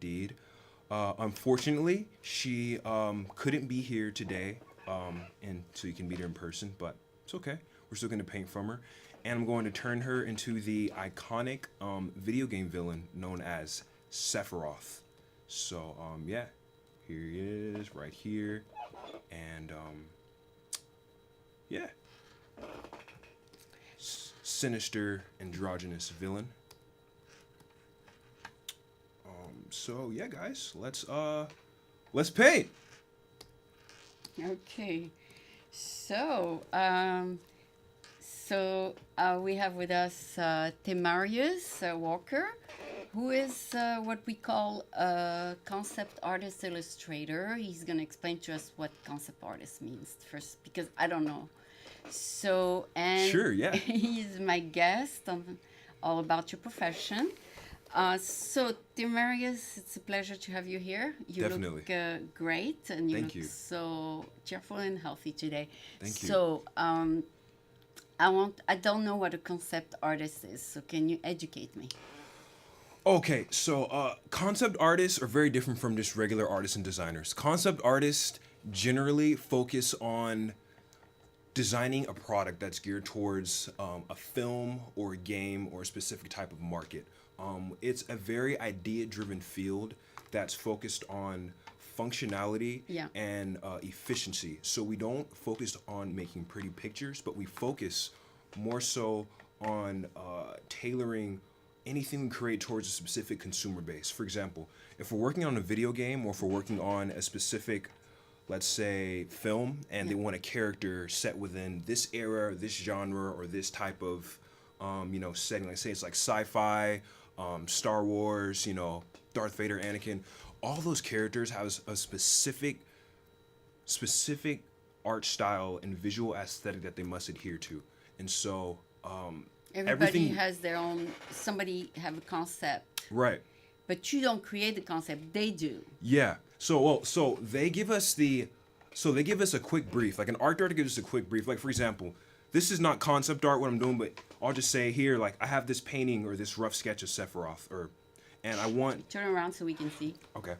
indeed. Unfortunately, she couldn't be here today, and so you can meet her in person, but it's okay. We're still going to paint from her. And I'm going to turn her into the iconic video game villain known as Sephiroth. So, yeah, here he is, right here. And, yeah, sinister, androgynous villain. So yeah, guys, let's paint. Okay. So, we have with us Temarius Walker, who is what we call a concept artist illustrator. He's going to explain to us what concept artist means first, because I don't know. So, and Sure, yeah. he's my guest on all about your profession. So, Temarius, it's a pleasure to have you here. You Definitely. look great, and you Thank look you. so cheerful and healthy today. Thank you. So, I don't know what a concept artist is. So, can you educate me? Okay, so concept artists are very different from just regular artists and designers. Concept artists generally focus on designing a product that's geared towards a film or a game or a specific type of market. It's a very idea-driven field that's focused on functionality Yeah. and efficiency. So we don't focus on making pretty pictures, but we focus more so on tailoring anything we create towards a specific consumer base. For example, if we're working on a video game or if we're working on a specific, let's say, film, and they want a character set within this era, this genre, or this type of setting. Like say it's like sci-fi, Star Wars, Darth Vader, Anakin. All those characters have a specific art style and visual aesthetic that they must adhere to. And so Everybody everything has their own. Somebody have a concept, right. but you don't create the concept. They do. Yeah. So they give us a quick brief. Like an art director gives us a quick brief. Like for example, this is not concept art what I'm doing, but I'll just say here, like I have this painting or this rough sketch of Sephiroth, and I want. Turn around so we can see. Okay.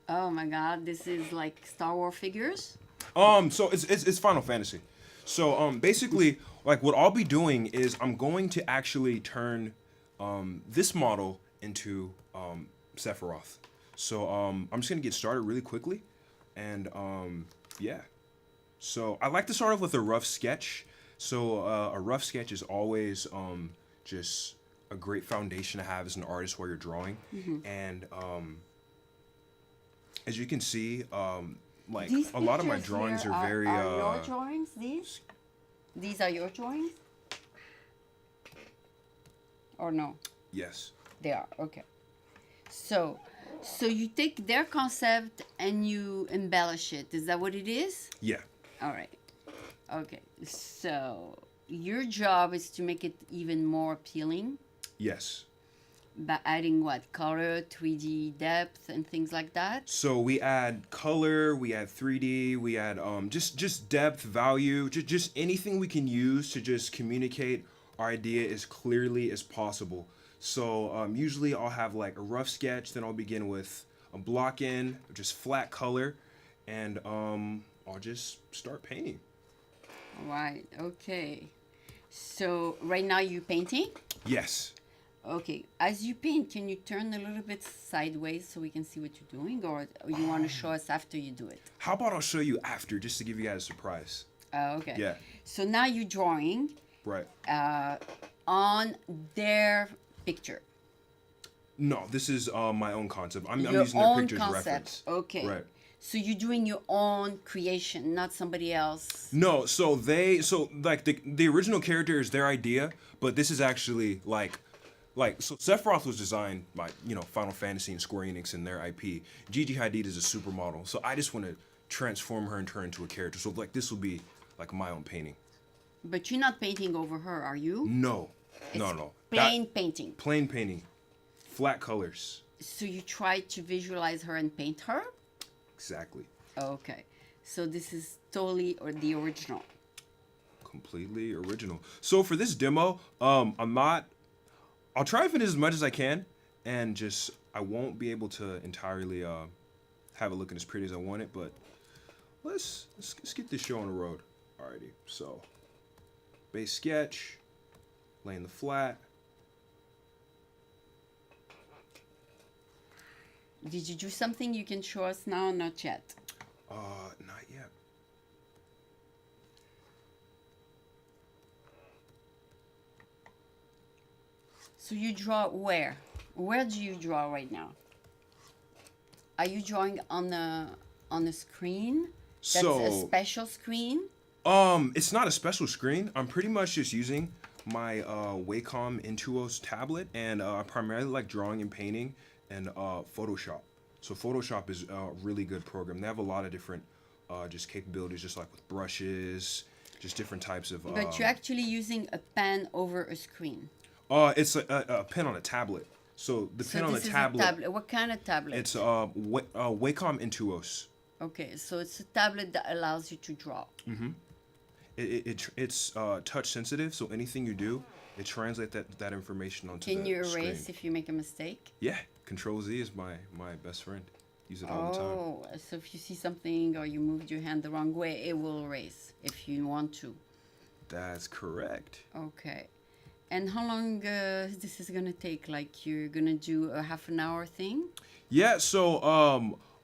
Oh my God, this is like Star Wars figures. So it's Final Fantasy. So basically, like what I'll be doing is I'm going to actually turn this model into Sephiroth. So I'm just gonna get started really quickly, and yeah. So I like to start off with a rough sketch. So a rough sketch is always just a great foundation to have as an artist while you're drawing, and as you can see, like These a lot of my pictures drawings here are very Are your drawings? These are your drawings? Or no? yes. They are. Okay. So you take their concept and you embellish it. Is that what it is? Yeah. All right. Okay. So your job is to make it even more appealing Yes. by adding what? Color, 3D depth, and things like that? So we add color, we add 3D, we add just depth, value, just anything we can use to just communicate our idea as clearly as possible. So usually I'll have like a rough sketch, then I'll begin with a block in, just flat color, and I'll just start painting. Right. Okay. So right now you're painting? Yes. Okay. As you paint, can you turn a little bit sideways so we can see what you're doing, or you want to show us after you do it? How about I'll show you after, just to give you guys a surprise. Okay. Yeah. So now you're drawing Right. on their picture. No, this is my own concept. I'm Your using their own picture as concept. reference. Okay. Right. So you're doing your own creation, not somebody else. No, so like the original character is their idea, but this is actually like so Sephiroth was designed by Final Fantasy and Square Enix and their IP. Gigi Hadid is a supermodel, so I just want to transform her and turn her into a character. So like this will be like my own painting. But you're not painting over her, are you? No, It's no. Plain painting. Plain painting, flat colors. So you try to visualize her and paint her? Exactly. Okay. So this is totally or the original. Completely original. So for this demo, I'm I'll try to finish as much as I can, and just I won't be able to entirely have it looking as pretty as I want it. But let's get this show on the road. Alrighty. So base sketch, laying the flat. Did you do something you can show us now? Not yet. Not yet. So you draw where? Where do you draw right now? Are you drawing on a screen? That's a special screen? It's not a special screen. I'm pretty much just using my Wacom Intuos tablet, and I primarily like drawing and painting and Photoshop. So Photoshop is a really good program. They have a lot of different just capabilities, just like with brushes, just different types of. But you're actually using a pen over a screen. It's a pen on a tablet. So the pen on the tablet. A tablet. What kind of tablet? It's Wacom Intuos. Okay, so it's a tablet that allows you to draw. Mm-hmm. It's touch sensitive, so anything you do, it translates that information onto the Can you erase screen. if you make a mistake? Yeah, Control Z is my best friend. Use it all the time. Oh, so if you see something or you moved your hand the wrong way, it will erase if you want to. That's correct. Okay. And how long this is gonna take? Like you're gonna do a half an hour thing? Yeah, so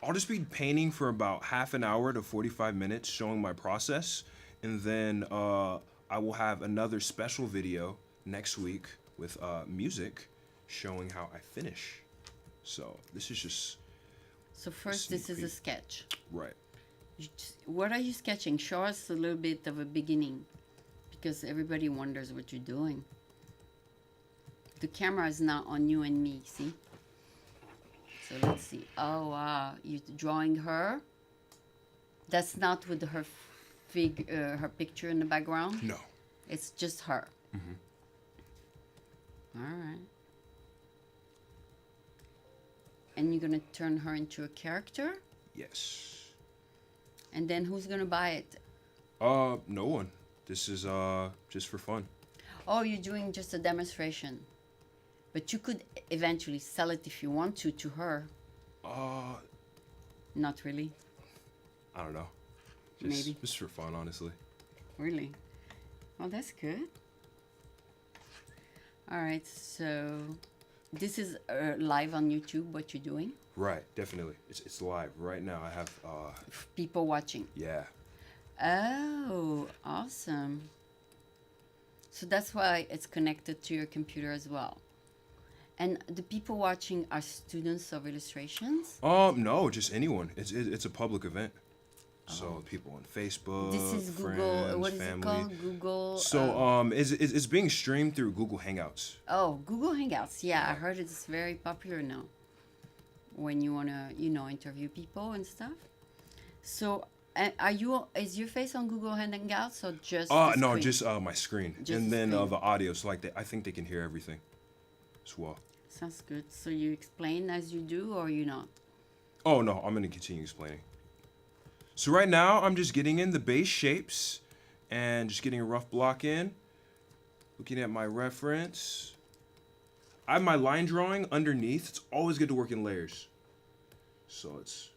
I'll just be painting for about half an hour to 45 minutes, showing my process, and then I will have another special video next week with music showing how I finish. So this is just So first, this is a sketch. right. What are you sketching? Show us a little bit of a beginning, because everybody wonders what you're doing. The camera is now on you and me, see? So let's see. Oh, wow. You're drawing her? That's not with her her picture in the background? No. It's just her. Mm-hmm. All right. And you're going to turn her into a character? Yes. And then who's going to buy it? No one. This is just for fun. Oh, you're doing just a demonstration. But you could eventually sell it if you want to her. Not really. I don't know. Maybe. Just for fun, honestly. Really? Oh, that's good. All right, so this is live on YouTube, what you're doing? Right, definitely. It's live right now. I have People watching. yeah. Oh, awesome. So that's why it's connected to your computer as well. And the people watching are students of illustrations? No, just anyone. It's a public event. So people on Facebook, This is friends, Google. What is family. it called? Google. So it's being streamed through Google Hangouts. Oh, Google Hangouts. Yeah, I heard it's very popular now. When you wanna, interview people and stuff. So, is your face on Google Hangouts or just? The No, screen? just my screen, Just and the then screen. the audio. So I think they can hear everything as well. Sounds good. So you explain as you do, or you not? Oh no, I'm gonna continue explaining. So right now I'm just getting in the base shapes and just getting a rough block in. Looking at my reference. I have my line drawing underneath. It's always good to work in layers. So it's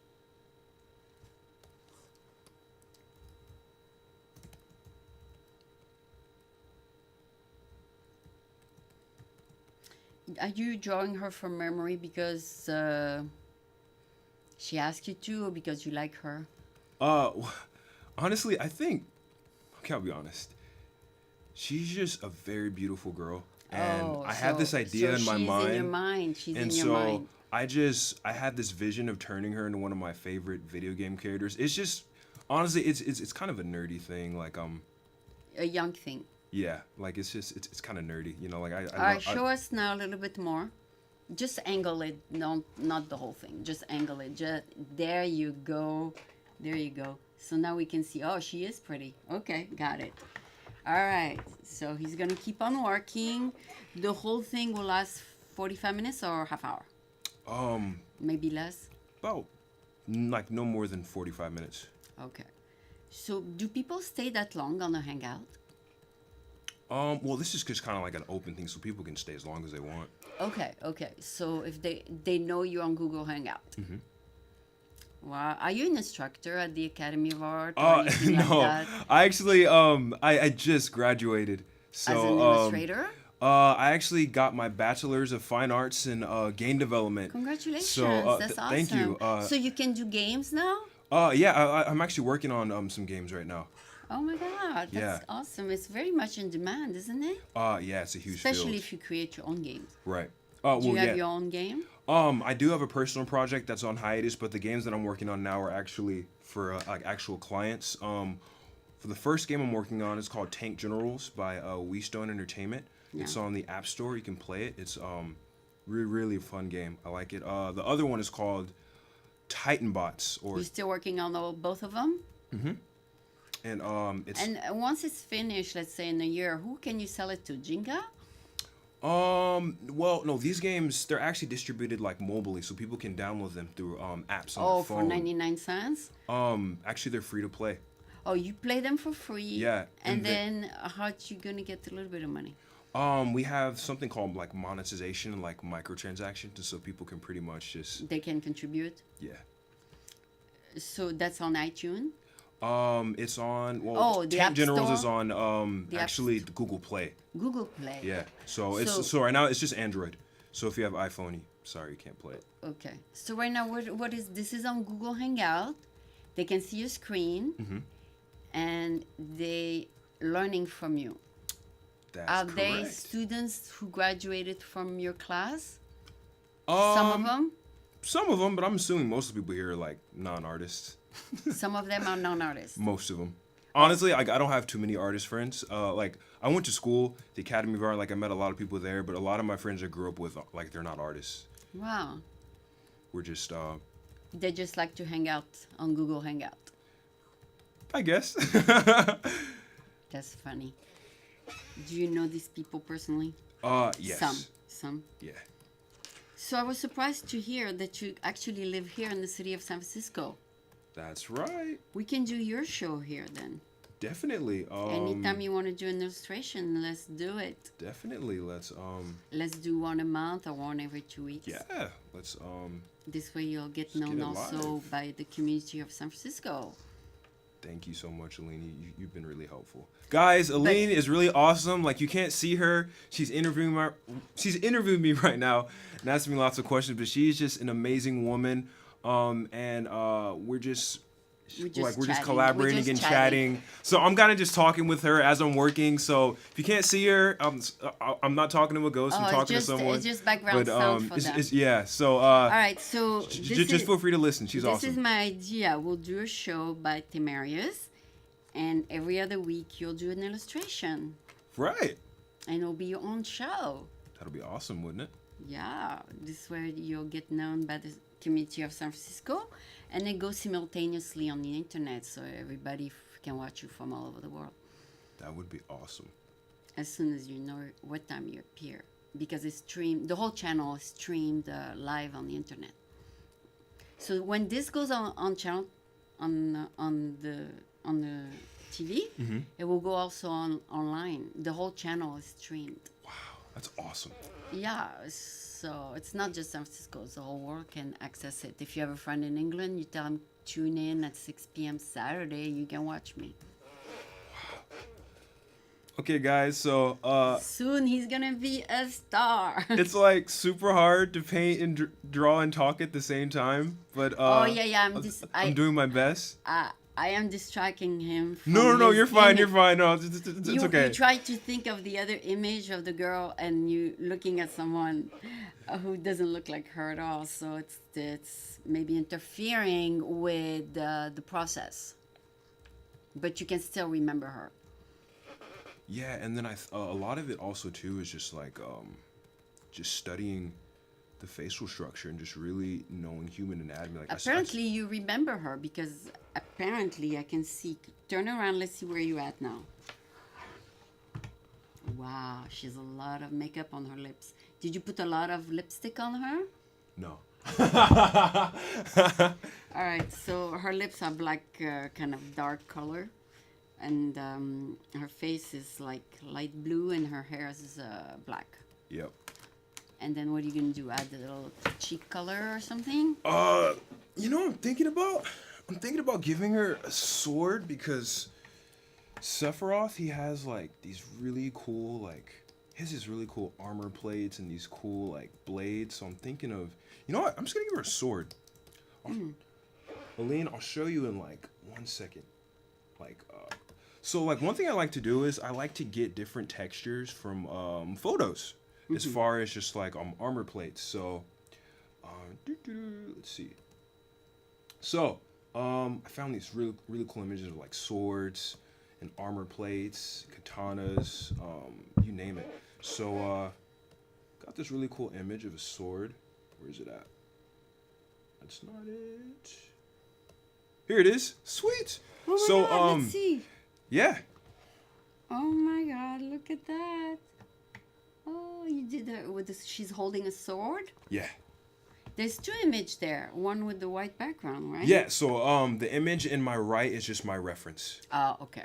Are you drawing her from memory because she asked you to, or because you like her? honestly, I think, okay, I'll be honest. She's just a very beautiful girl, and I have this idea in my mind. She's in your mind. She's And in your so mind. I had this vision of turning her into one of my favorite video game characters. It's just honestly, it's kind of a nerdy thing. Like A young thing. yeah, like it's kind of nerdy. Like I All right, show us now a little bit more. Just angle it. No, not the whole thing. Just angle it. There you go. There you go. So now we can see. Oh, she is pretty. Okay, got it. All right. So he's gonna keep on working. The whole thing will last 45 minutes or half hour. Maybe less. about like no more than 45 minutes. Okay. So do people stay that long on a hangout? Well, this is just kind of like an open thing, so people can stay as long as they want. Okay, okay. So if they know you on Google Hangout. Mm-hmm. Wow. Are you an instructor at the Academy of Art or anything No, like that? I actually I just graduated, so As an illustrator? I actually got my bachelor's of fine arts in game development. Congratulations. So That's awesome. thank you. So you can do games now? Yeah, I'm actually working on some games right now. Oh my God, that's Yeah. awesome. It's very much in demand, isn't it? Yeah, it's a huge Especially field. if you create your own games. Right. Do Well, you have yeah. your own game? I do have a personal project that's on hiatus, but the games that I'm working on now are actually for like actual clients. For the first game I'm working on is called Tank Generals by Stone Entertainment. Yeah. It's on the App Store. You can play it. It's really fun game. I like it. The other one is called Titan Bots, or You're still working on both of them? and it's And once it's finished, let's say in a year, who can you sell it to? Jenga? well, no, these games they're actually distributed like mobily, so people can download them through apps on Oh, their for phone. 99 cents? Actually they're free to play. Oh, you play them for free? Yeah, And and then how you gonna get a little bit of money? We have something called like monetization, like microtransactions, so people can pretty much just They can contribute. yeah. So that's on iTunes. It's on Oh, the Tank App Generals Store? is on The App actually Google Play. Google Play. Yeah. So it's So- so right now it's just Android. So if you have iPhone, sorry, you can't play it. Okay. So right now, what is this? Is on Google Hangout. They can see your screen, Mm-hmm. and they learning from you. That's Are correct. they students who graduated from your class? Um, Some of them. Some of them, but I'm assuming most of the people here are like non-artists. Some of them are non-artists. Most of them. Honestly, like I don't have too many artist friends. Like I went to school, the Academy of Art. Like I met a lot of people there, but a lot of my friends I grew up with, like they're not artists. Wow. We're just, They just like to hang out on Google Hangout. I guess. That's funny. Do you know these people personally? Yes. Some. Yeah. So I was surprised to hear that you actually live here in the city of San Francisco. That's right. We can do your show here then. Definitely. Anytime you want to do an illustration, let's do it. Definitely. Let's do one a month or one every 2 weeks. Yeah. Let's This way you'll get Let's get known it also live. by the community of San Francisco. Thank you so much, Aline. You've been really helpful. Guys, Aline is really awesome. Like you can't see her. She's interviewing me right now and asking me lots of questions, but she's just an amazing woman. And we're just chatting. collaborating We're just and chatting. chatting. So I'm kind of just talking with her as I'm working. So if you can't see her, I'm not talking to a ghost. I'm talking to someone. It's just background sound for them. Yeah. So All right, so just feel free to listen. She's this awesome. is my idea. We'll do a show by Temarius, and every other week you'll do an illustration, Right. and it'll be your own show. That'll be awesome, wouldn't it? Yeah, this way you'll get known by the community of San Francisco, and it goes simultaneously on the internet, so everybody can watch you from all over the world That would be awesome. as soon as you know what time you appear, because it's streamed. The whole channel is streamed live on the internet. So when this goes on channel on the TV, it will go also online. The whole channel is streamed. Wow, that's awesome. Yeah, so it's not just San Francisco. The whole world can access it. If you have a friend in England, you tell them tune in at 6 p.m. Saturday. You can watch me. Okay, guys, so Soon he's gonna be a star. it's like super hard to paint and draw and talk at the same time, but Oh yeah. I'm doing my best. I am distracting him. From No, his you're fine. image. You're fine. No, it's You okay. try to think of the other image of the girl, and you looking at someone who doesn't look like her at all. So it's maybe interfering with the process, but you can still remember her. Yeah, and then a lot of it also too is just like just studying the facial structure and just really knowing human anatomy. Like Apparently, you remember her because apparently I can see. Turn around. Let's see where you're at now. Wow, she has a lot of makeup on her lips. Did you put a lot of lipstick on her? no. All right, so her lips are black, kind of dark color. and her face is like light blue, and her hair is black. Yep. And then what are you gonna do? Add a little cheek color or something? You know what I'm thinking about? I'm thinking about giving her a sword because Sephiroth, he has like these really cool he has these really cool armor plates and these cool like blades. So I'm thinking of, you know what? I'm just gonna give her a sword. Aline, I'll show you in like 1 second. So like one thing I like to do is I like to get different textures from photos as far as just like armor plates. So let's see. So I found these really cool images of like swords and armor plates, katanas, you name it. So got this really cool image of a sword. Where is it at? That's not it. Here it is. Sweet. Oh my So God, let's see. yeah. Oh my God, look at that. Oh, you did that with this. She's holding a sword. Yeah. There's two images there. One with the white background, right? Yeah, so the image in my right is just my reference. Oh, okay.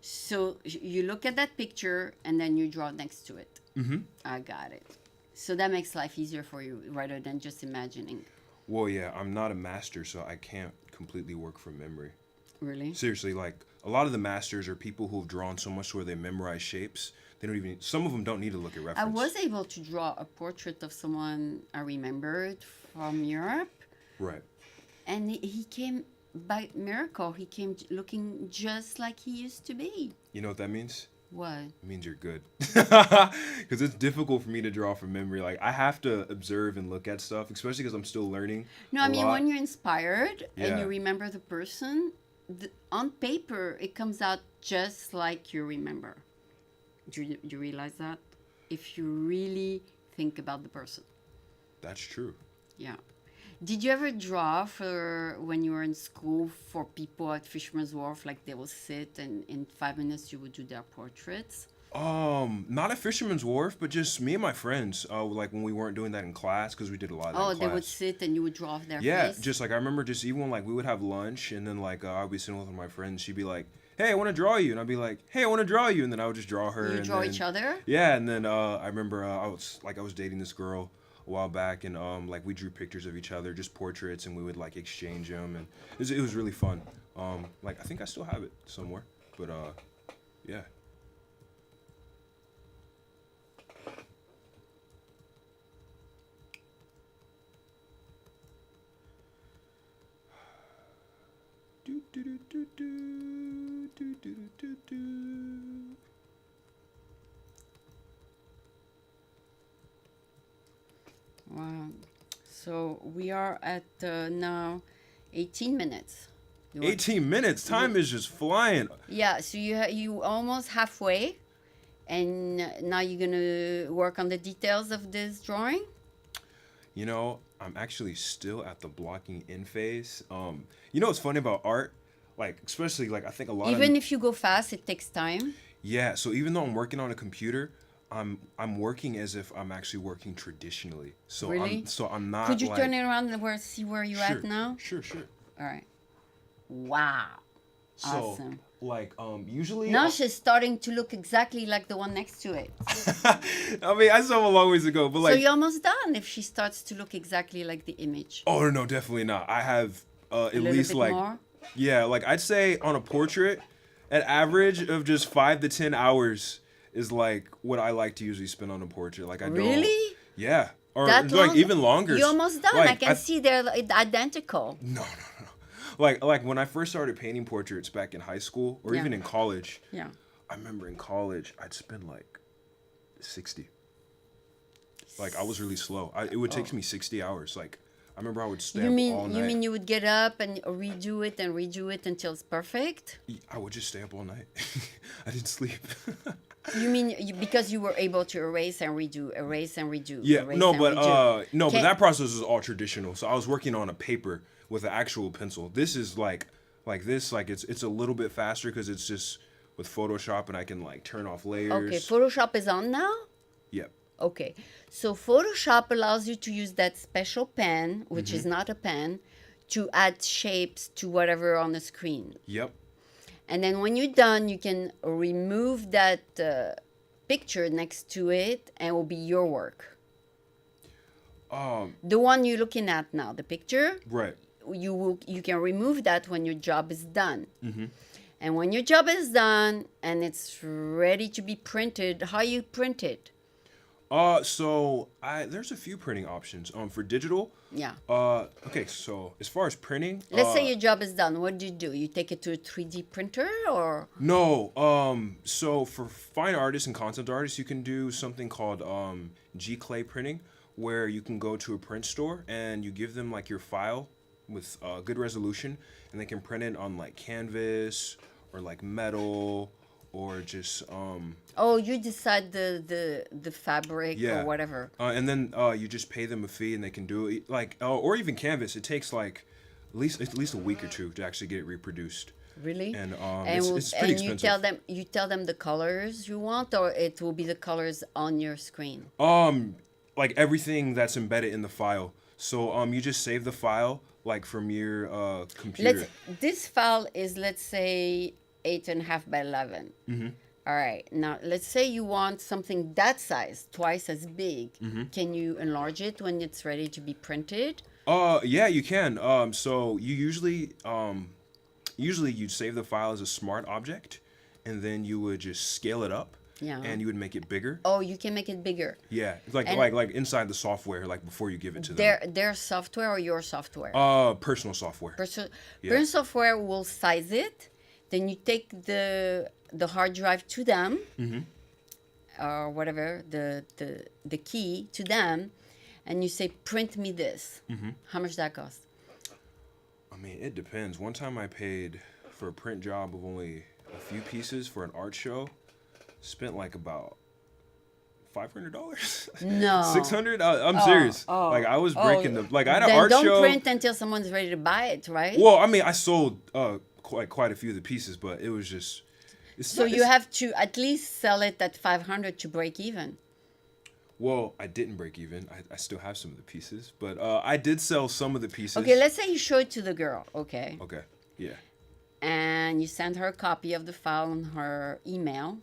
So you look at that picture and then you draw next to it. Mm-hmm. I got it. So that makes life easier for you rather than just imagining. Well, yeah, I'm not a master, so I can't completely work from memory. Really? Seriously, like a lot of the masters are people who have drawn so much where they memorize shapes. They don't even. Some of them don't need to look at reference. I was able to draw a portrait of someone I remembered from Europe. Right. And he came by miracle. He came looking just like he used to be. You know what that means? What? It means you're good. Because it's difficult for me to draw from memory. Like, I have to observe and look at stuff, especially because I'm still learning. No, I mean, when you're inspired and Yeah. you remember the person, on paper, it comes out just like you remember. Do you realize that? If you really think about the person. That's true. Yeah. Did you ever draw for when you were in school for people at Fisherman's Wharf? Like they will sit and in 5 minutes you would do their portraits? Not at Fisherman's Wharf, but just me and my friends. Like when we weren't doing that in class, because we did a lot of that in Oh, they would class. sit and you would draw their Yeah, face? just like I remember, just even when like we would have lunch, and then like I'd be sitting with my friends. She'd be like, "Hey, I want to draw you," and I'd be like, "Hey, I want to draw you," and then I would just draw her. You and draw then, each other? Yeah, and then I remember I was dating this girl a while back, and like we drew pictures of each other, just portraits, and we would like exchange them, and it was really fun. Like I think I still have it somewhere, but yeah. Do, do, do, do, do, do, do, do, do. Wow. So we are at now 18 minutes. 18 minutes. Time is just flying. Yeah, so you almost halfway, and now you're gonna work on the details of this drawing. You know, I'm actually still at the blocking in phase. You know what's funny about art? Like, especially like I think a lot Even of if you go fast, it takes time. yeah. So even though I'm working on a computer, I'm working as if I'm actually working traditionally. So Really? I'm not. Could you like, turn it around and see where you're Sure, at now? Sure. All right. Wow. So Awesome. like usually. Now she's starting to look exactly like the one next to it. I mean, I still have a long ways to go, but like. So you're almost done if she starts to look exactly like the image. Oh no, definitely not. I have at A little least bit like more? yeah, like I'd say on a portrait, an average of just 5 to 10 hours is like what I like to usually spend on a portrait. Like I don't. Really? Yeah, or That like long? even longer. You're almost done. Like, I can see they're identical. No. Like when I first started painting portraits back in high school or Yeah. even in college. Yeah. I remember in college I'd spend like 60. Like I was really slow. It would take me 60 hours. Like I remember I would stamp all night. You mean you would get up and redo it until it's perfect? I would just stay up all night. I didn't sleep. You mean because you were able to erase and redo? Yeah, erase no, and but redo. but that process is all traditional. So I was working on a paper with an actual pencil. This is like this, like it's a little bit faster because it's just with Photoshop and I can like turn off layers. Okay, Photoshop is on now? Yep. Okay, so Photoshop allows you to use that special pen, which Mm-hmm. is not a pen, to add shapes to whatever on the screen. Yep. And then when you're done, you can remove that picture next to it, and it will be your work. The one you're looking at now, the picture, Right. you can remove that when your job is done. And when your job is done and it's ready to be printed, how you print it? So there's a few printing options. For digital. Yeah. Okay. So as far as printing, Let's say your job is done. What do? You take it to a 3D printer or? no. So for fine artists and concept artists, you can do something called G-clay printing, where you can go to a print store and you give them like your file with good resolution, and they can print it on like canvas or like metal or just Oh, you decide the fabric yeah. or whatever. And then you just pay them a fee and they can do it like or even canvas. It takes like at least a week or two to actually get it reproduced. Really? And it's and pretty expensive. you tell them the colors you want, or it will be the colors on your screen. Like everything that's embedded in the file. So you just save the file like from your computer. This file is, let's say, 8.5 by 11. All right. Now, let's say you want something that size, twice as big. Can you enlarge it when it's ready to be printed? Yeah, you can. So you usually you'd save the file as a smart object, and then you would just scale it up. Yeah. And you would make it bigger. Oh, you can make it bigger. Yeah, like inside the software, like before you give it to them. Their software or your software? Personal software. Personal software will size it. Then you take the hard drive to them, or whatever the key to them, and you say, print me this. How much that cost? I mean, it depends. One time I paid for a print job of only a few pieces for an art show. Spent like about $500. No. $600. I'm serious. Like I was breaking the I had an then art show. Don't print until someone's ready to buy it, right? Well, I mean, I sold quite a few of the pieces, but it was just. You have to at least sell it at 500 to break even. Well, I didn't break even. I still have some of the pieces, but I did sell some of the pieces. Okay, let's say you show it to the girl. Okay. Okay. Yeah. And you send her a copy of the file on her email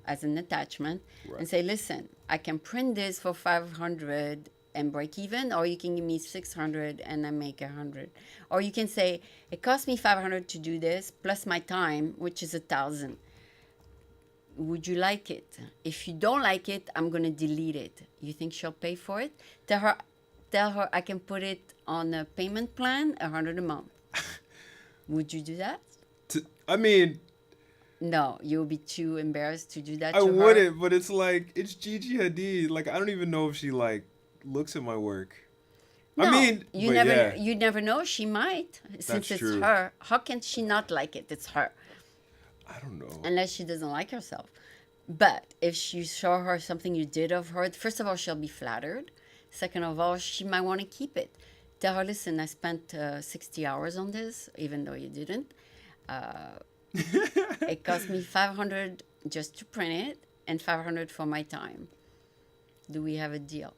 as an attachment, and say, listen, I can print this for 500 and break even, or you can give me 600 and I make 100. Or you can say, it cost me 500 to do this, plus my time, which is 1,000. Would you like it? If you don't like it, I'm going to delete it. You think she'll pay for it? Tell her I can put it on a payment plan, 100 a month. Would you do that? I mean, no, you'll be too embarrassed to do that. I wouldn't, but it's like it's Gigi Hadid. Like I don't even know if she like looks at my work. No, I mean, you never know. She might, since it's true. her. How can she not like it? It's her. I don't know. Unless she doesn't like herself. But if you show her something you did of her, first of all, she'll be flattered. Second of all, she might want to keep it. Tell her, listen, I spent 60 hours on this, even though you didn't. It cost me 500 just to print it and 500 for my time. Do we have a deal?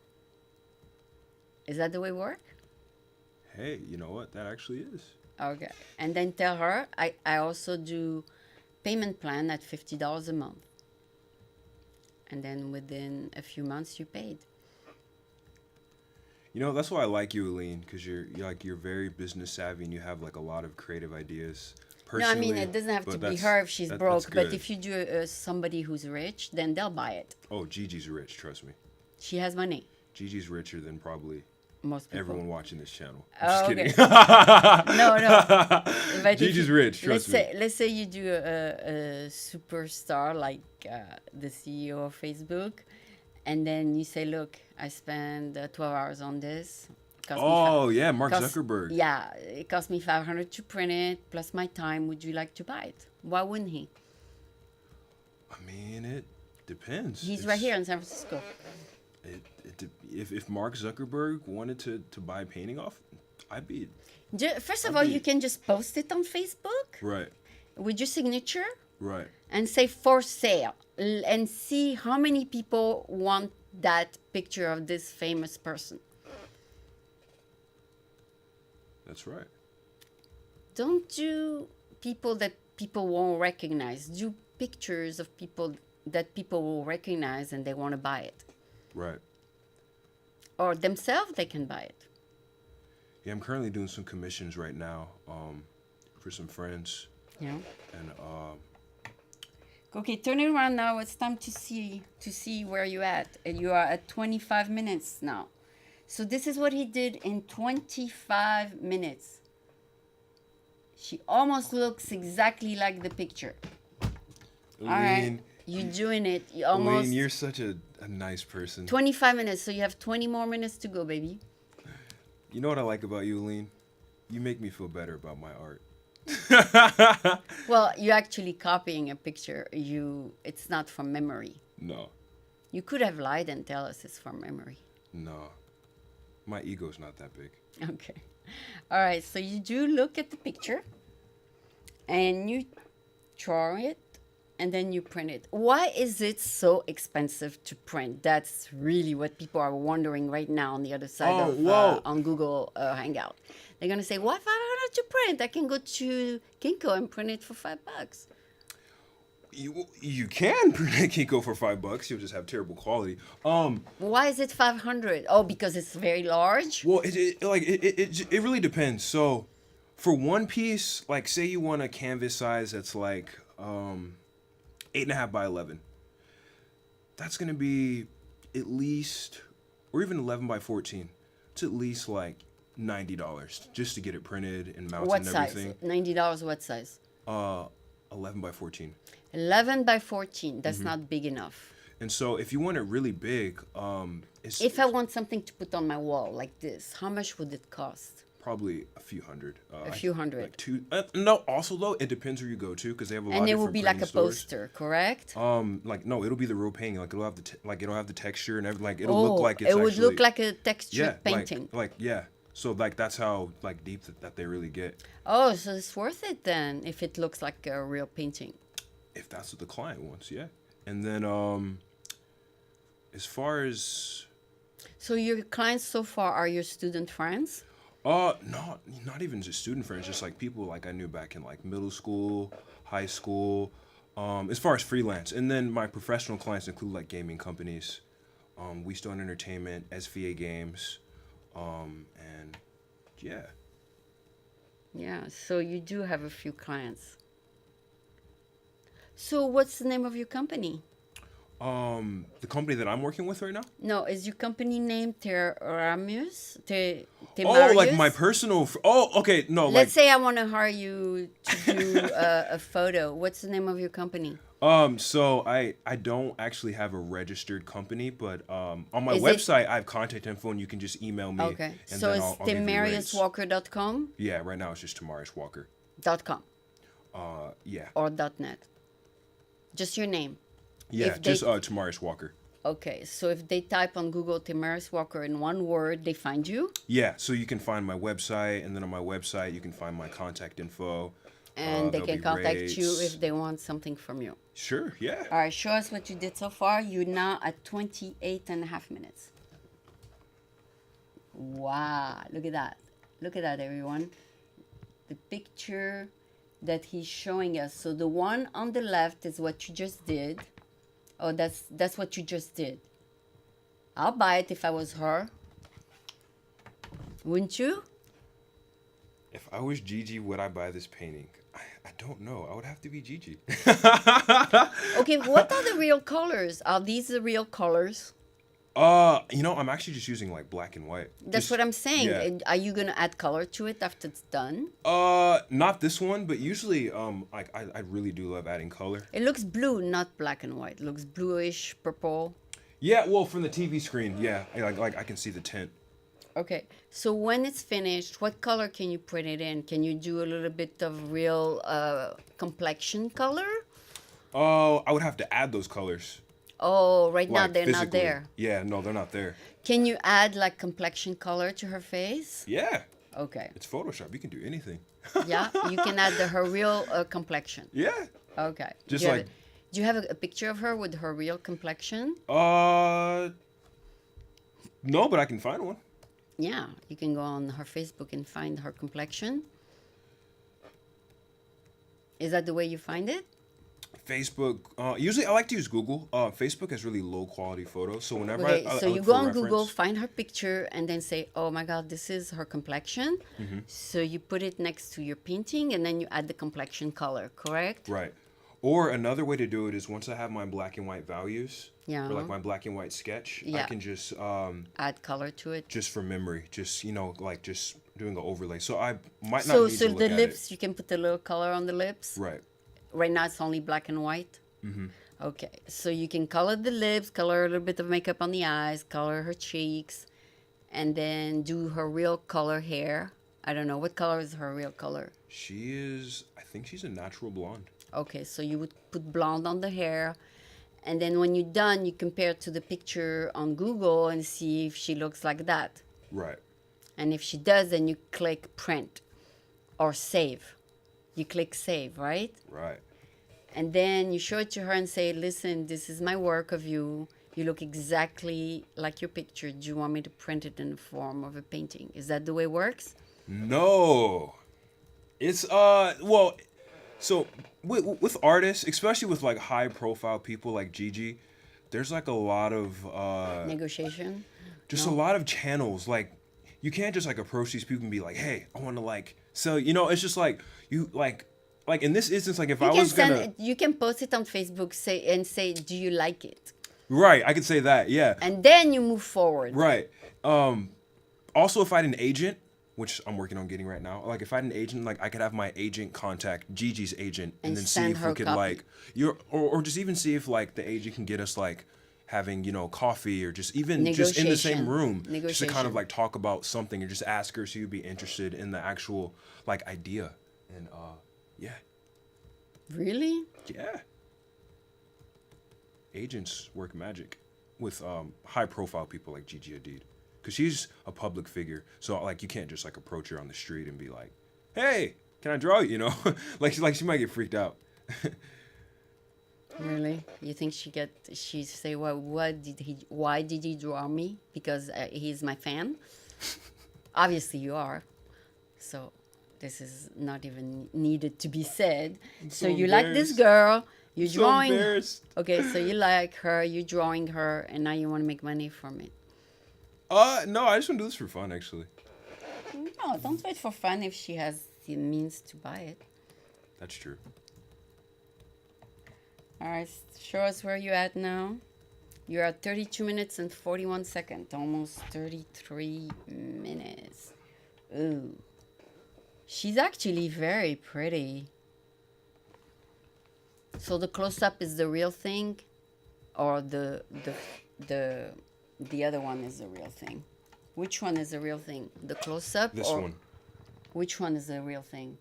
Is that the way it works? Hey, you know what? That actually is. Okay. And then tell her, I also do payment plan at $50 a month. And then within a few months, you paid. You know, that's why I like you, Aline, because you're very business savvy and you have like a lot of creative ideas. No, I mean, it doesn't have to be her if she's broke. But if you do somebody who's rich, then they'll buy it. Oh, Gigi's rich, trust me. She has money. Gigi's richer than probably most people. Everyone watching this channel. I'm just kidding. No. But Gigi's rich, trust me. Let's say you do a superstar like the CEO of Facebook, and then you say, look, I spent 12 hours on this. Mark Zuckerberg. Yeah, it cost me $500 to print it, plus my time. Would you like to buy it? Why wouldn't he? I mean, it depends. He's right here in San Francisco. If Mark Zuckerberg wanted to buy a painting off, I'd be... First of all, you can just post it on Facebook. Right. With your signature. Right. And say for sale. And see how many people want that picture of this famous person. That's right. Don't do people that people won't recognize. Do pictures of people that people will recognize and they want to buy it. Right. Or themselves, they can buy it. Yeah, I'm currently doing some commissions right now for some friends. Yeah. And Okay, turn it around now. It's time to see where you at. And you are at 25 minutes now. So this is what he did in 25 minutes. She almost looks exactly like the picture. All right, you're doing it. You almost. Aline, you're such a nice person. 25 minutes, so you have 20 more minutes to go, baby. You know what I like about you, Aline? You make me feel better about my art. Well, you're actually copying a picture. It's not from memory. No. You could have lied and tell us it's from memory. No. My ego's not that big. Okay. All right, so you do look at the picture and you draw it and then you print it. Why is it so expensive to print? That's really what people are wondering right now on the other side on Google Hangout. They're going to say, why $500 to print? I can go to Kinko and print it for $5. You can print a Kinko for $5. You'll just have terrible quality. Why is it 500? Oh, because it's very large? Well, it really depends. So, for one piece, like say you want a canvas size that's like 8.5 by 11. That's gonna be at least, or even 11 by 14. It's at least like $90 just to get it printed and mounted and everything. $90 what size? 11 by 14. 11 by 14. That's not big enough. And so if you want it really big, if I want something to put on my wall like this, how much would it cost? Probably a few hundred. A few hundred. Like two. No, also though, it depends where you go to because they have a lot of different. And it different will be like a stores. poster, correct? Like no, it'll be the real painting. Like it'll have it'll have the texture and everything. Like it'll look like it's it would actually, look like a textured painting. Like yeah. So like that's how like deep that they really get. Oh, so it's worth it then if it looks like a real painting. If that's what the client wants, yeah. And then as far as so your clients so far are your student friends? Not even just student friends, just like people like I knew back in like middle school, high school, as far as freelance. And then my professional clients include like gaming companies, We Stone Entertainment, SVA Games, and yeah. Yeah, so you do have a few clients. So what's the name of your company? The company that I'm working with right now? No, is your company name Temarius? Oh, like my personal... okay, no, Let's say I want to hire you to do a photo. What's the name of your company? So I don't actually have a registered company, but on my website I have contact info and you can just email me. Okay, and so then it's I'll give you rates. temaruswalker.com? Yeah, right now it's just temaruswalker. .com. Yeah. Or .net. Just your name. Yeah, just Temarius Walker. Okay, so if they type on Google Temarius Walker in one word, they find you? Yeah, so you can find my website, and then on my website you can find my contact info. And they can contact you if they want something from you. Sure, yeah. All right, show us what you did so far. You're now at 28.5 minutes. Wow, look at that. Look at that, everyone. The picture that he's showing us. So the one on the left is what you just did. Oh, that's what you just did. I'll buy it if I was her. Wouldn't you? If I was Gigi, would I buy this painting? I don't know. I would have to be Gigi. Okay, what are the real colors? Are these the real colors? I'm actually just using like black and white. That's what I'm saying. Yeah. Are you gonna add color to it after it's done? Not this one, but usually, I really do love adding color. It looks blue, not black and white. It looks bluish, purple. Yeah, well, from the TV screen, yeah, like I can see the tint. Okay, so when it's finished, what color can you put it in? Can you do a little bit of real complexion color? Oh, I would have to add those colors. Oh, right now Like, they're not physically. there. Yeah, no, they're not there. Can you add like complexion color to her face? Yeah. Okay. It's Photoshop. You can do anything. Yeah, you can add her real complexion. Yeah. Okay. Just do you have a picture of her with her real complexion? No, but I can find one. Yeah, you can go on her Facebook and find her complexion. Is that the way you find it? Facebook. Usually, I like to use Google. Facebook has really low quality photos, so whenever Okay, I so you look go for on Google, reference, find her picture, and then say, "Oh my God, this is her complexion." So you put it next to your painting, and then you add the complexion color. Correct? right. Or another way to do it is once I have my black and white values, Yeah. or like my black and white sketch, I Yeah. can just Add color to it. just for memory, just like just doing an overlay. So I might not So, need so to look the at lips, you can put a little color on the lips. it. Right. Right now, it's only black and white. Okay, so you can color the lips, color a little bit of makeup on the eyes, color her cheeks, and then do her real color hair. I don't know what color is her real color. She is. I think she's a natural blonde. Okay, so you would put blonde on the hair, and then when you're done, you compare it to the picture on Google and see if she looks like that. Right. And if she does, then you click print or save. You click save, right? Right. And then you show it to her and say, "Listen, this is my work of you. You look exactly like your picture. Do you want me to print it in the form of a painting?" Is that the way it works? No. It's well, so with artists, especially with like high profile people like Gigi, there's like a lot of Negotiation? just No. a lot of channels. Like you can't just like approach these people and be like, "Hey, I want to like sell." It's just like you like in this instance, like if I was gonna You can post it on Facebook say, "Do you like it?" right, I could say that, yeah, And then you move forward. right. Also, if I had an agent, which I'm working on getting right now, like if I had an agent, like I could have my agent contact Gigi's agent and And then see send if her we could copy. like or just even see if like the agent can get us like having coffee or just even just in the same Negotiation. room just to kind Negotiation. of like talk about something or just ask her if she would be interested in the actual like idea and yeah Really? yeah agents work magic with high profile people like Gigi Hadid because she's a public figure, so like you can't just like approach her on the street and be like, "Hey, can I draw you?" Like she might get freaked out. Really? You think she say, "Well, why did he draw me? Because he's my fan." Obviously, you are. So this is not even needed to be said. So you like this embarrassed. girl. You're So drawing. embarrassed. Okay, so you like her. You're drawing her, and now you want to make money from it. No, I just want to do this for fun, actually. No, don't wait for fun if she has the means to buy it. That's true. All right, show us where you're at now. You're at 32 minutes and 41 seconds, almost 33 minutes. Ooh. She's actually very pretty. So the close-up is the real thing, or the other one is the real thing? Which one is the real thing? The close-up? This or one. Which one is the real thing?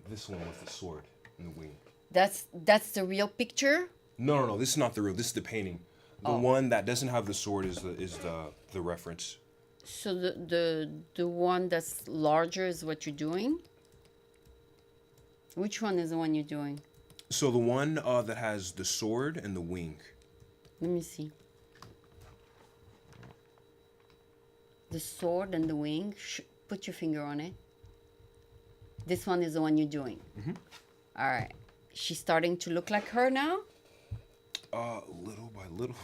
This one with the sword and the wing. That's the real picture? No. This is not the real. This is the painting. The one that doesn't have the sword is the reference. So the one that's larger is what you're doing? Which one is the one you're doing? So the one that has the sword and the wing. Let me see. The sword and the wing. Put your finger on it. This one is the one you're doing. All right. She's starting to look like her now? Little by little.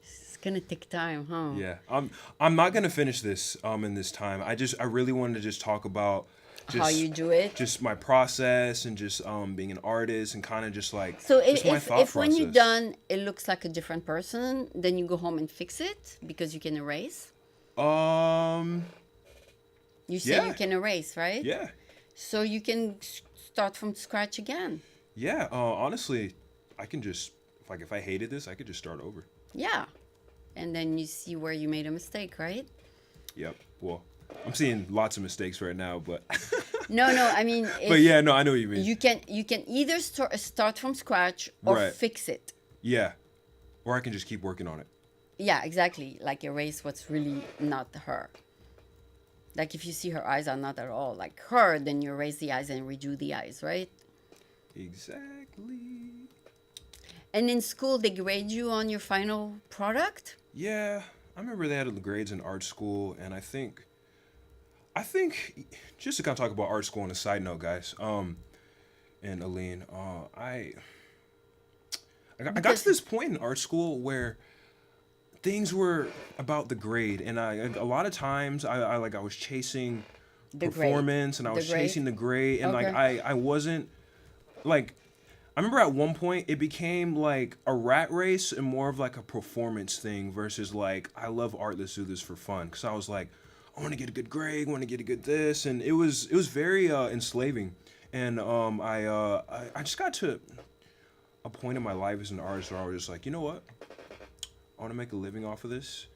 It's gonna take time, huh? Yeah. I'm not gonna finish this in this time. I really wanted to just talk about How you do it. just my process and just being an artist and kind of just like So just my thought if when you're process. done, it looks like a different person, then you go home and fix it because you can erase. You say Yeah. you can erase, right? Yeah. So you can start from scratch again. Yeah, honestly, I can just if I hated this, I could just start over. Yeah. And then you see where you made a mistake, right? Yep. Well, I'm seeing lots of mistakes right now, but No, I mean, but yeah, no, I know what you mean. you can either start from scratch or Right. fix it. Yeah, or I can just keep working on it. Yeah, exactly. Like erase what's really not her. Like if you see her eyes are not at all like her, then you erase the eyes and redo the eyes, right? Exactly. And in school, they grade you on your final product? Yeah, I remember they had the grades in art school, and I think just to kind of talk about art school on a side note, guys. and Aline, I got to Because this point in art school where things were about the grade, and a lot of times I was chasing the grade, performance, and I the was grade. chasing the grade, and like Okay. I wasn't like I remember at one point it became like a rat race and more of like a performance thing versus like I love art, let's do this for fun, because I was like I want to get a good grade, I want to get a good this, and it was very enslaving, and I just got to a point in my life as an artist where I was just like, you know what, I want to make a living off of this,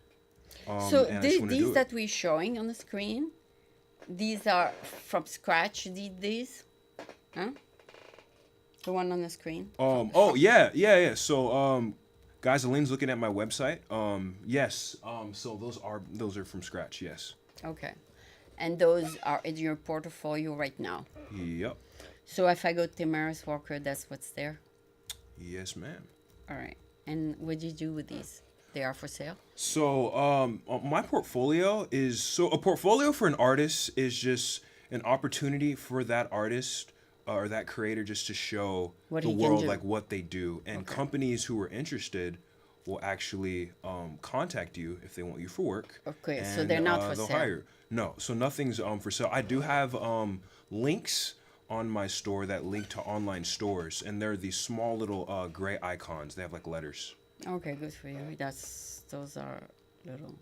So and I just want to these do it. that we're showing on the screen, these are from scratch. You did these, huh? The one on the screen. Oh yeah. So guys, Aline's looking at my website. Yes. So those are from scratch. Yes. Okay, and those are in your portfolio right now. Yep. So if I go to temaruswalker, that's what's there. Yes, ma'am. All right. And what do you do with these? They are for sale. So my portfolio is so a portfolio for an artist is just an opportunity for that artist or that creator just to show What the he can world do. like what they do, and Okay. companies who are interested will actually contact you if they want you for work. Okay, so And they're not for they'll sale. hire. No, so nothing's for sale. I do have links on my store that link to online stores, and they're these small little gray icons. They have like letters. Okay, good for you. Those are little.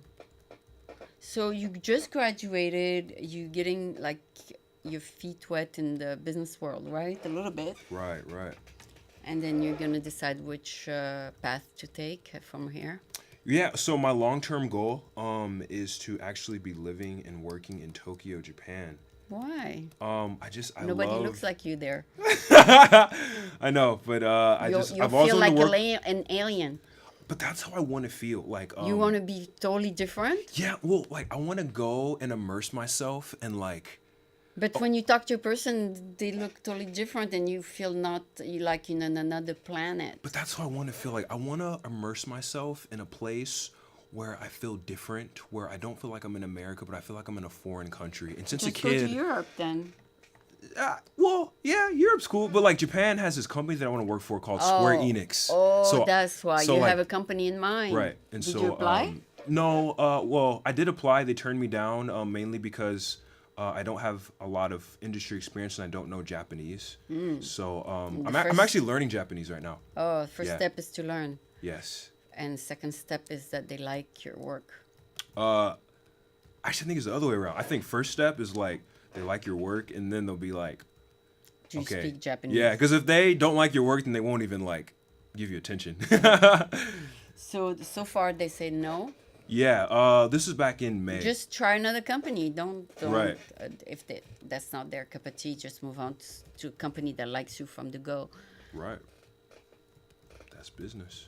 So you just graduated. You getting like your feet wet in the business world, right? A little bit, Right, right. and then you're gonna decide which path to take from here. Yeah, so my long-term goal is to actually be living and working in Tokyo, Japan. Why? I Nobody love looks like you there. I know, but You'll I've always feel wanted like to work, an alien. but that's how I want to feel. Like You want to be totally different. yeah, well, like I want to go and immerse myself and like But when you talk to a person, they look totally different, and you feel not you like in another planet. but that's how I want to feel. Like I want to immerse myself in a place where I feel different, where I don't feel like I'm in America, but I feel like I'm in a foreign country. And since a Just go to kid, Europe then. well, yeah, Europe's cool, but like Japan has this company that I want to work for called Square Enix. Oh, So that's why so you like, have a company in mind. right, and Did so you apply? no, well, I did apply. They turned me down mainly because I don't have a lot of industry experience and I don't know Japanese. So The I'm first- actually learning Japanese right now. Oh, first Yeah. step is to learn, Yes. and second step is that they like your work. Actually, I think it's the other way around. I think first step is like they like your work, and then they'll be like, Do you okay, speak Japanese? yeah, because if they don't like your work, then they won't even like give you attention. So far they say no. Yeah. This is back in May. Just try another company. Don't Right. If that's not their cup of tea, just move on to a company that likes you from the go. Right. That's business.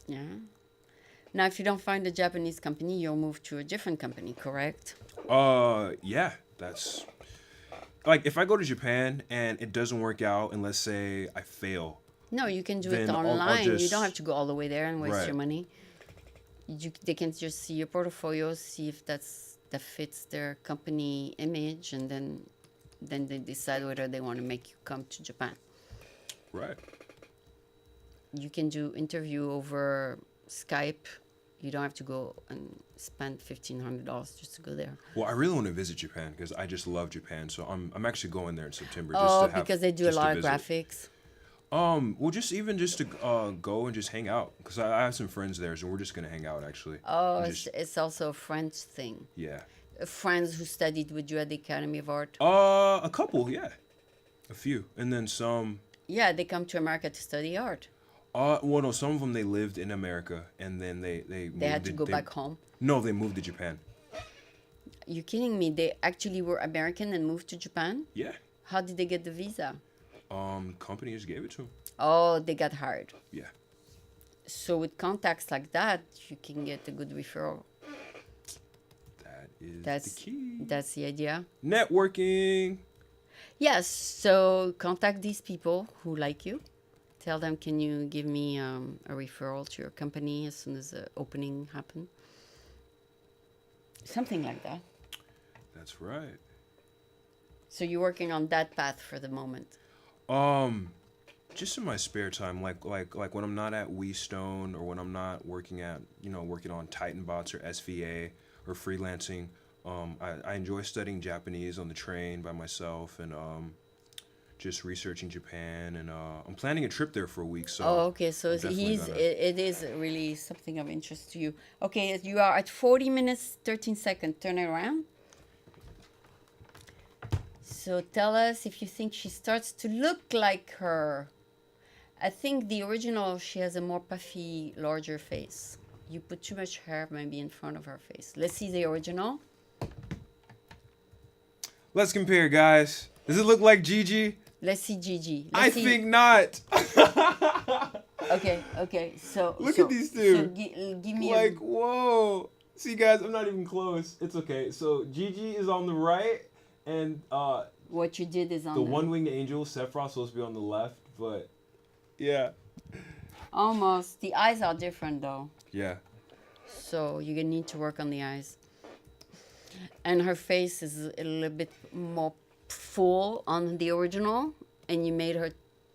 Yeah. Now, if you don't find a Japanese company, you'll move to a different company, correct? Yeah, that's like if I go to Japan and it doesn't work out, and let's say I fail. No, you can do it Then I'll online. You just- don't have to go all the way there and waste Right. your money. They can just see your portfolio, see if that fits their company image, and then they decide whether they want to make you come to Japan. Right. You can do interview over Skype. You don't have to go and spend $1,500 just to go there. Well, I really want to visit Japan because I just love Japan. So I'm actually going there in September. Oh, to have, because they do a just to lot of visit. graphics. Well, just to go and just hang out because I have some friends there, so we're just gonna hang out actually. Oh, And just, it's also a French thing. yeah. Friends who studied with you at the Academy of Art. A couple, yeah, a few, and then some. Yeah, they come to America to study art. Well, no, some of them they lived in America and then they They had to moved go they- back home. No, they moved to Japan. You kidding me? They actually were American and moved to Japan? Yeah. How did they get the visa? Company just gave it to them. Oh, they got hired. Yeah. So with contacts like that, you can get a good referral. That is That's the key. that's the idea. Networking. Yes. So contact these people who like you. Tell them, can you give me a referral to your company as soon as the opening happen? Something like that. That's right. So you're working on that path for the moment. Just in my spare time, like when I'm not at Stone or when I'm not working on Titan bots or SVA or freelancing. I enjoy studying Japanese on the train by myself and just researching Japan, and I'm planning a trip there for a week, so Oh, okay. So I'm definitely he's gonna. it is really something of interest to you. Okay, you are at 40 minutes 13 seconds. Turn it around. So tell us if you think she starts to look like her. I think the original, she has a more puffy, larger face. You put too much hair maybe in front of her face. Let's see the original. Let's compare, guys. Does it look like Gigi? Let's see Gigi. I think not. Okay. So Look at these two. So give me Like, whoa. See, guys, I'm not even close. It's okay. So Gigi is on the right, and what you did is on the one-winged angel, Sephiroth's supposed to be on the left, but yeah. Almost. The eyes are different though. Yeah. So you're gonna need to work on the eyes. And her face is a little bit more full on the original, and you made her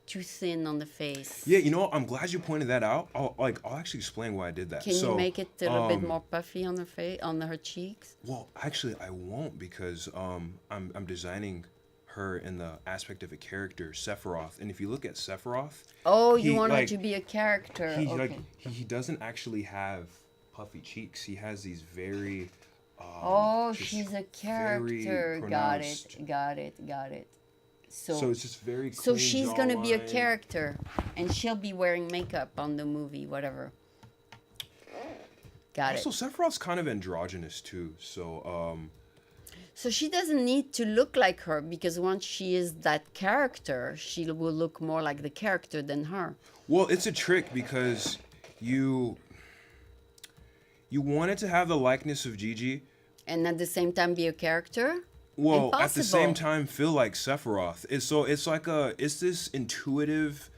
too thin on the face. Yeah, you know what? I'm glad you pointed that out. I'll actually explain why I did that. Can you make it a little bit more puffy on her face, on her cheeks? Well, actually, I won't because I'm designing her in the aspect of a character, Sephiroth. And if you look at Sephiroth, Oh, you want her to be a character. Okay. He doesn't actually have puffy cheeks. He has these very Oh, just she's a very character. pronounced. Got it. So it's just very clean So she's gonna be a jawline. character, and she'll be wearing makeup on the movie, whatever. Got it. Also, Sephiroth's kind of androgynous too. So So she doesn't need to look like her because once she is that character, she will look more like the character than her. well, it's a trick because you want it to have the likeness of Gigi. And at the same time be a character? Well, at the same Impossible. time, feel like Sephiroth. It's this intuitive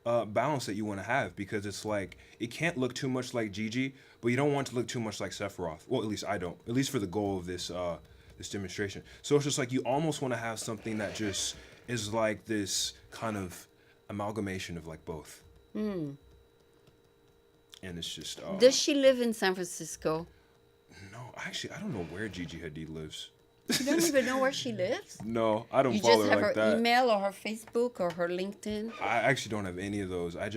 balance that you want to have because it's like it can't look too much like Gigi, but you don't want it to look too much like Sephiroth. Well, at least I don't. At least for the goal of this this demonstration. So it's just like you almost want to have something that just is like this kind of amalgamation of like both. And it's just Does she live in San Francisco? no, actually I don't know where Gigi Hadid lives. You don't even know where she lives? No, I don't You follow just her have like her that. email or her Facebook or her LinkedIn? I actually don't have any of those. I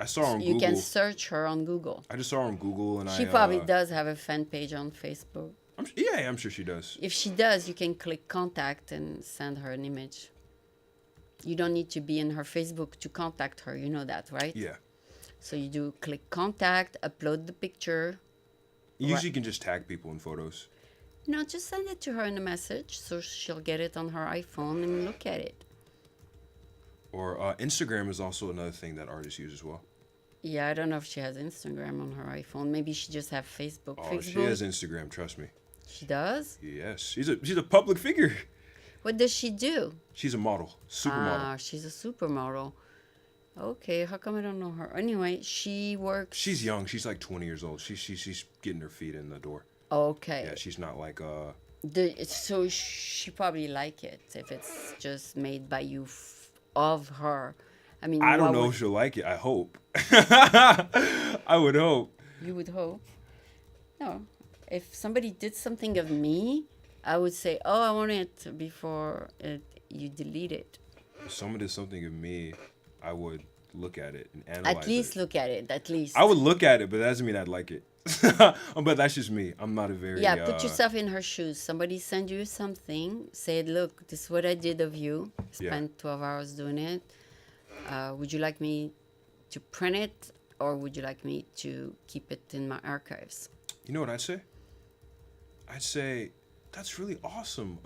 saw her on You Google. can search her on Google. I just saw her on Google, and She probably does have a fan page on Facebook. I'm sure she does. If she does, you can click contact and send her an image. You don't need to be in her Facebook to contact her. You know that, right? Yeah. So you do click contact, upload the picture. Usually, you can just tag people in photos. No, just send it to her in a message so she'll get it on her iPhone and look at it. Or Instagram is also another thing that artists use as well. Yeah, I don't know if she has Instagram on her iPhone. Maybe she just have Facebook. Oh, Facebook. she has Instagram. Trust me. She does? Yes, she's a public figure. What does she do? She's a model, supermodel. Ah, she's a supermodel. Okay, how come I don't know her? Anyway, she works. She's young. She's like 20 years old. She's getting her feet in the door. Okay. Yeah, she's not like So she probably like it if it's just made by you of her. I mean, I don't what know would- if she'll like it. I hope. I would hope. You would hope. No, if somebody did something of me, I would say, "Oh, I want it," before you delete it. If someone did something of me, I would look at it and analyze At least it. look at it. At least. I would look at it, but that doesn't mean I'd like it. But that's just me. I'm not a very Yeah, put yourself in her shoes. Somebody send you something. Say, "Look, this is what I did of you. Spent 12 hours doing it. Would you like me to print it, or would you like me to keep it in my archives?" You know what I'd say? I'd say that's really awesome.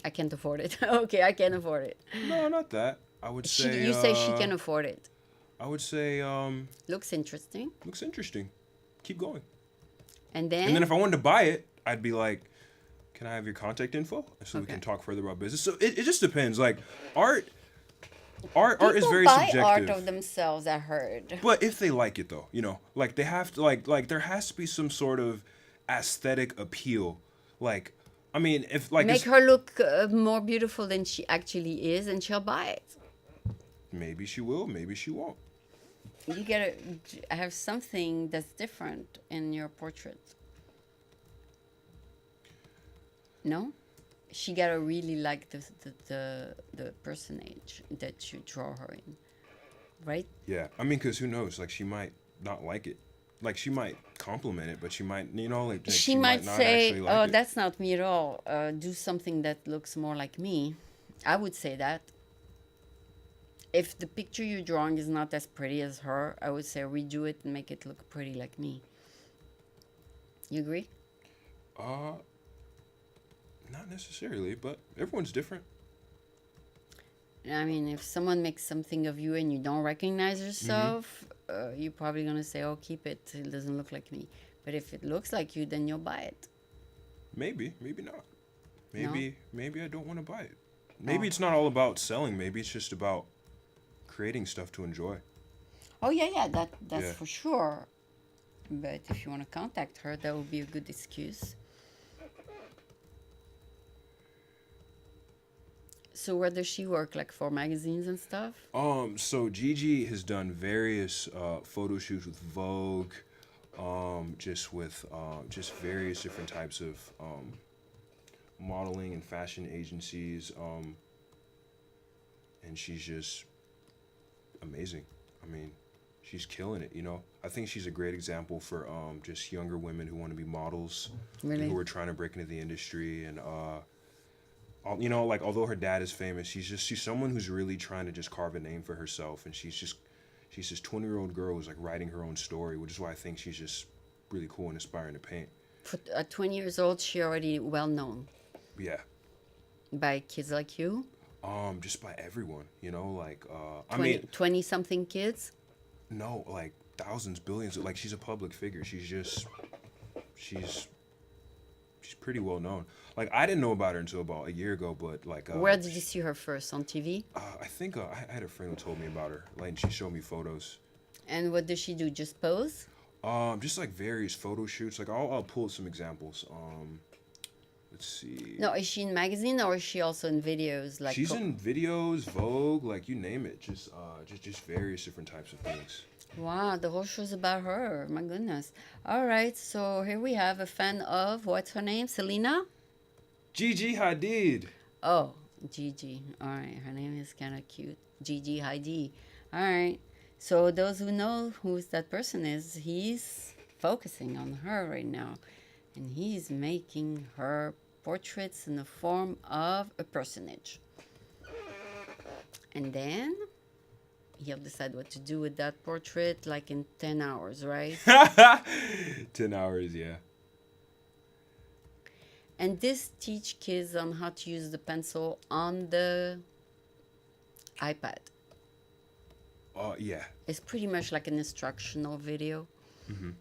I can't afford it. Okay, I can't afford it. No, not that. I would say You say she can afford it. I would say Looks interesting. looks interesting. Keep going. And then, And then if I wanted to buy it, I'd be like, "Can I have your contact info so we Okay. can talk further about business?" So it just depends. Like art is people very buy subjective. art of themselves, I heard. But if they like it though, like they have to like there has to be some sort of aesthetic appeal. Like, I mean, if like Make her look more beautiful than she actually is, and she'll buy it. maybe she will, maybe she won't. You gotta have something that's different in your portrait. No? She gotta really like the personage that you draw her in, right? Yeah, I mean, because who knows? Like, she might not like it. Like, she might compliment it, but she might, like She might not say, actually like "Oh, it. that's not me at all. Do something that looks more like me." I would say that. If the picture you're drawing is not as pretty as her, I would say redo it and make it look pretty like me. You agree? Not necessarily, but everyone's different. I mean, if someone makes something of you and you don't recognize yourself, you're probably going to say, oh, keep it. It doesn't look like me. But if it looks like you, then you'll buy it. Maybe not. Maybe I don't want to buy it. Maybe it's not all about selling. Maybe it's just about creating stuff to enjoy. Oh, yeah, that's for sure. But if you want to contact her, that would be a good excuse. So where does she work? Like for magazines and stuff? So Gigi has done various photo shoots with Vogue, just various different types of modeling and fashion agencies, and she's just amazing. I mean, she's killing it, I think she's a great example for just younger women who want to be models, Really? who are trying to break into the industry, and like, although her dad is famous, she's someone who's really trying to just carve a name for herself, and she's this 20-year-old girl who's like writing her own story, which is why I think she's just really cool and inspiring to paint. For, at 20 years old, she already well known. Yeah. By kids like you? Just by everyone, like 20 something kids? No, like thousands, billions. Like, she's a public figure. She's pretty well known. Like, I didn't know about her until about a year ago, but like where did you see her first? On TV? I think I had a friend who told me about her. Like, and she showed me photos. And what does she do? Just pose? Just like various photo shoots. Like, I'll pull some examples. Let's see. No, is she in magazine or is she also in videos? Like she's in videos, Vogue, like you name it. Just various different types of things. Wow, the whole show's about her. My goodness. All right, so here we have a fan of, what's her name? Selena? Gigi Hadid. Oh, Gigi. All right, her name is kind of cute. Gigi Hadid. All right. So those who know who that person is, he's focusing on her right now. And he's making her portraits in the form of a personage. And then he'll decide what to do with that portrait, like in 10 hours, right? 10 hours, yeah. And this teach kids on how to use the pencil on the iPad. Yeah. It's pretty much like an instructional video. Mm-hmm.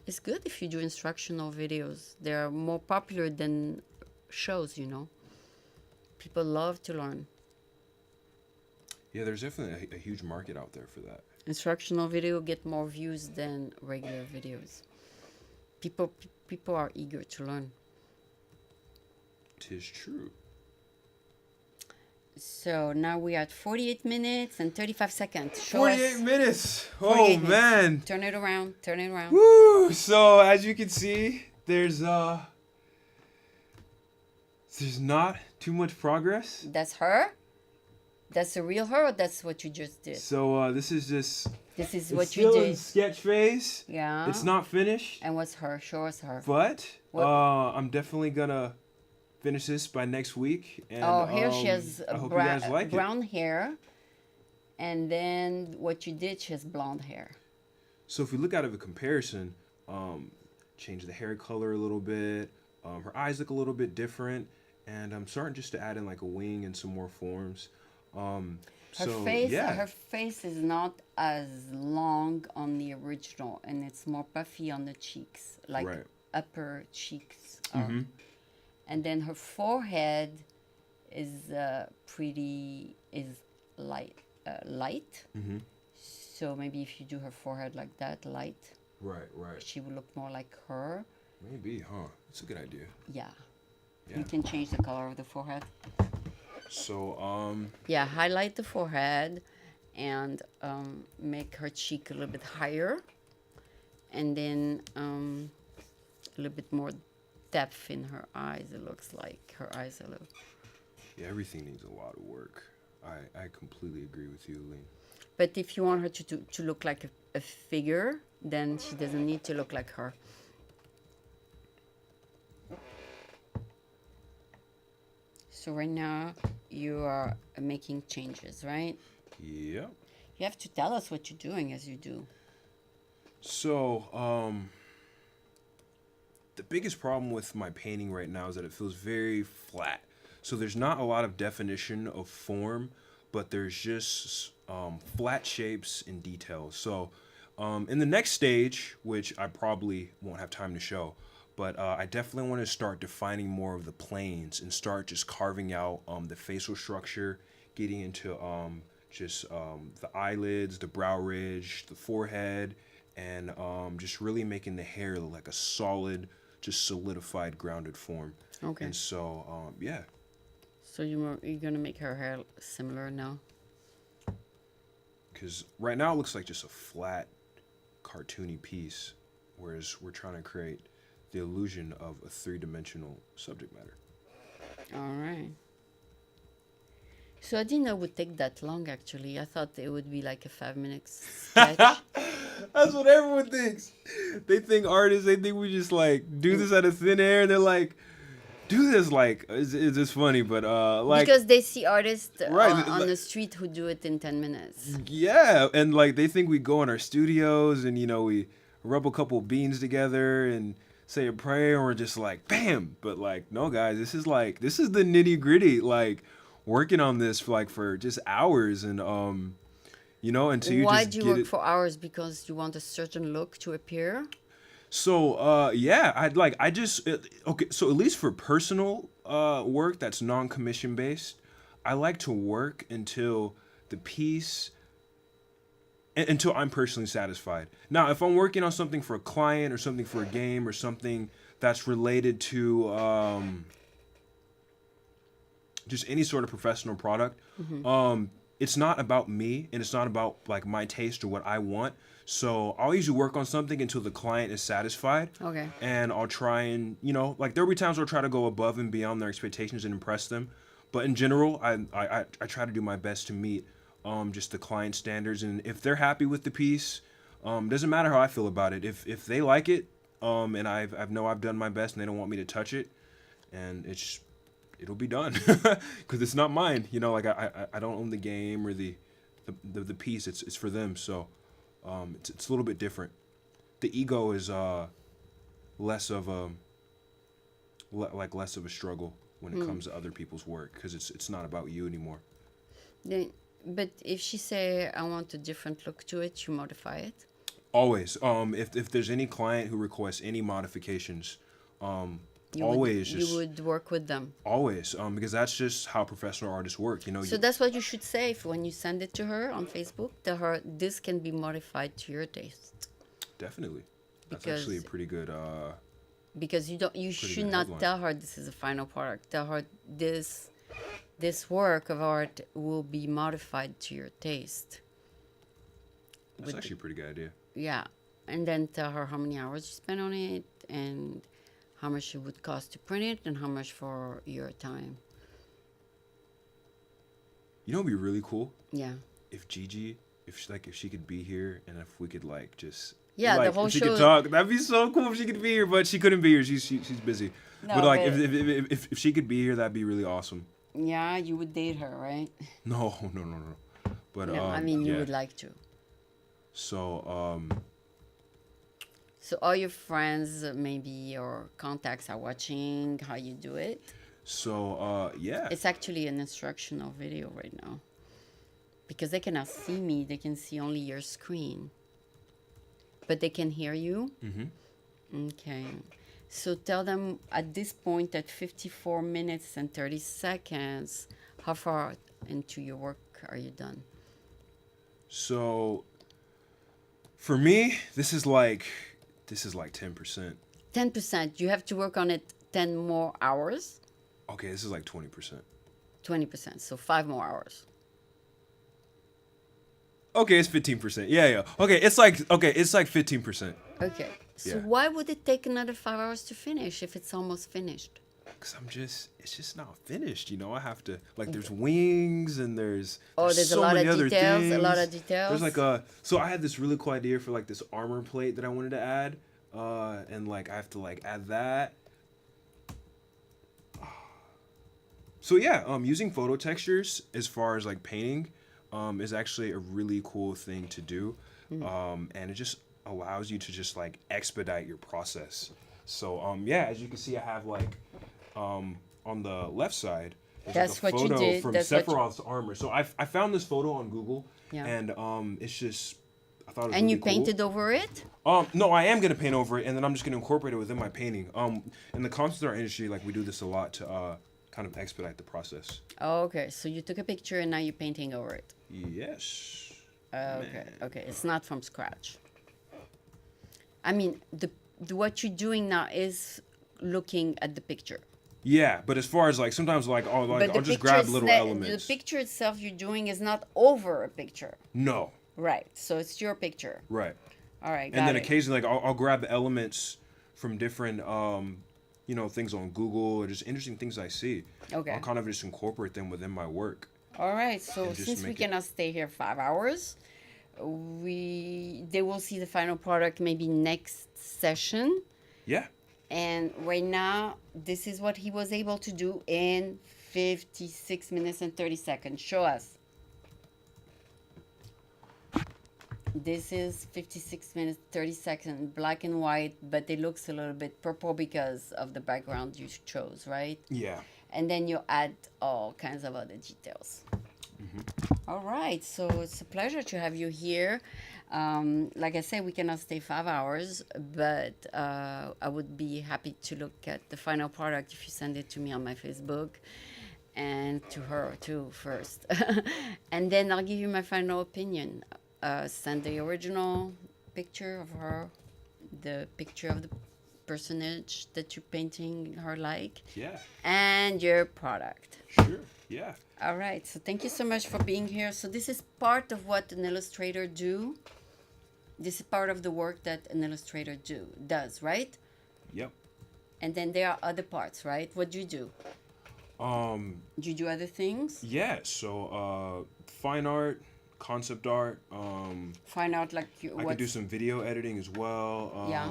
It's good if you do instructional videos. They're more popular than shows, People love to learn. Yeah, there's definitely a huge market out there for that. Instructional video get more views than regular videos. People are eager to learn. 'Tis true. So now we are at 48 minutes and 35 seconds. Show 48 us. minutes. 48 Oh, minutes. man. Turn it around. Turn it around. Woo! So, as you can see, there's not too much progress. That's her? That's the real her or that's what you just did? So, this is This is it's what you still in did. sketch phase. Yeah. It's not finished. And what's her? Show us her. But What- I'm definitely gonna finish this by next week. And, Oh, here she has I hope you guys like brown hair. And then what you did, she has blonde hair. So if we look out of a comparison, change the hair color a little bit. Her eyes look a little bit different. And I'm starting just to add in like a wing and some more forms. Her face is not as long on the original, and it's more puffy on the cheeks, like Right. upper cheeks. And then her forehead is light. Mm-hmm. So maybe if you do her forehead like that, light, Right. she would look more like her. Maybe, huh? It's a good idea. Yeah. Yeah. You can change the color of the forehead. So Yeah, highlight the forehead and make her cheek a little bit higher. And then a little bit more depth in her eyes. It looks like her eyes are a little. yeah, everything needs a lot of work. I completely agree with you, Aline. But if you want her to look like a figure, then she doesn't need to look like her. So right now you are making changes, right? Yeah. You have to tell us what you're doing as you do. So the biggest problem with my painting right now is that it feels very flat. So there's not a lot of definition of form, but there's just flat shapes and details. So in the next stage, which I probably won't have time to show, but I definitely want to start defining more of the planes and start just carving out the facial structure, getting into the eyelids, the brow ridge, the forehead, and just really making the hair look like a solid, just solidified, grounded form. Okay. And so, yeah. So you're gonna make her hair similar now? Because right now it looks like just a flat, cartoony piece, whereas we're trying to create the illusion of a three-dimensional subject matter. All right. So I didn't know it would take that long, actually. I thought it would be like a 5 minute sketch. That's what everyone thinks. They think artists, they think we just like do this out of thin air, and they're like, do this like, it's just funny, but like. Because they see artists Right, on like- the street who do it in 10 minutes. Yeah, and like they think we go in our studios and we rub a couple beans together and say a prayer and we're just like bam. But like no guys, this is the nitty gritty, like working on this for just hours and until you Why just do you get work it. for hours? Because you want a certain look to appear? So yeah, okay, so at least for personal work that's non-commission based, I like to work until the piece until I'm personally satisfied. Now, if I'm working on something for a client or something for a game or something that's related to just any sort of professional product, it's not about me and it's not about like my taste or what I want. So I'll usually work on something until the client is satisfied. Okay. And I'll try and, like there'll be times where I'll try to go above and beyond their expectations and impress them. But in general, I try to do my best to meet just the client standards. And if they're happy with the piece, doesn't matter how I feel about it. If they like it, and I know I've done my best and they don't want me to touch it, and it'll be done because it's not mine. Like I don't own the game or the piece. It's for them. So it's a little bit different. The ego is less of a less of a struggle when it comes to other people's work because it's not about you anymore. But if she say, I want a different look to it, you modify it? Always. If there's any client who requests any modifications, You would work with them. Always, because that's just how professional artists work. So that's what you should say when you send it to her on Facebook. Tell her this can be modified to your taste. Definitely. That's Because- actually a pretty good. Because you should good not headline. tell her this is a final product. Tell her this work of art will be modified to your taste. That's With- actually a pretty good idea. Yeah, and then tell her how many hours you spent on it and how much it would cost to print it and how much for your time. What'd be really cool Yeah. if Gigi, if she could be here and if we could just. Yeah, the like, whole if she show- could talk. That'd be so cool if she could be here, but she couldn't be here. She's busy. No, but like but- if she could be here, that'd be really awesome. Yeah, you would date her, right? No. But No, I mean you yeah. would like to. So So all your friends, maybe your contacts are watching how you do it. yeah. It's actually an instructional video right now. Because they cannot see me, they can see only your screen. But they can hear you? Mm-hmm. Okay. So tell them at this point at 54 minutes and 30 seconds, how far into your work are you done? So for me, this is like 10%. 10%. You have to work on it 10 more hours. Okay, this is like 20%. 20%. So 5 more hours. Okay, it's 15%. Yeah. Okay, it's like 15%. Okay. So Yeah. why would it take another 5 hours to finish if it's almost finished? Cause it's just not finished. You know, I have to there's wings and there's There's a so lot many of other details. things. A lot of details. There's so I had this really cool idea for like this armor plate that I wanted to add, and like I have to like add that. So yeah, using photo textures as far as like painting, is actually a really cool thing to do, and it just allows you to just like expedite your process. So yeah, as you can see, I have like on the left side, there's That's like a what you photo did. from That's what Sephiroth's armor. So I found this photo on Google, Yeah. and it's just I thought it was And really you cool. painted over it? No, I am gonna paint over it, and then I'm just gonna incorporate it within my painting. In the concept art industry, like we do this a lot to kind of expedite the process. Oh, okay. So you took a picture and now you're painting over it. Yes. Okay. Okay. It's not from scratch. I mean, what you're doing now is looking at the picture. Yeah, but as far as like sometimes like But I'll just grab little the elements. picture itself you're doing is not over a picture. No. Right. So it's your picture. Right. All right. And then got it. occasionally like I'll grab the elements from different things on Google or just interesting things I see. Okay. I'll kind of just incorporate them within my work. All right. So And just since we make it- cannot stay here 5 hours, they will see the final product maybe next session. Yeah. And right now, this is what he was able to do in 56 minutes and 30 seconds. Show us. This is 56 minutes, 30 seconds, black and white, but it looks a little bit purple because of the background you chose, right? Yeah. And then you add all kinds of other details. All right, so it's a pleasure to have you here. Like I said, we cannot stay 5 hours, but I would be happy to look at the final product if you send it to me on my Facebook and to her too first. And then I'll give you my final opinion. Send the original picture of her, the picture of the personage that you're painting her like, Yeah. and your product. Sure. Yeah. All right, so thank you so much for being here. So this is part of what an illustrator do. This is part of the work that an illustrator does, right? Yep. And then there are other parts, right? What do you do? Do you do other things? Yeah. So fine art, concept art. Find out like I can do some video editing as well. Yeah.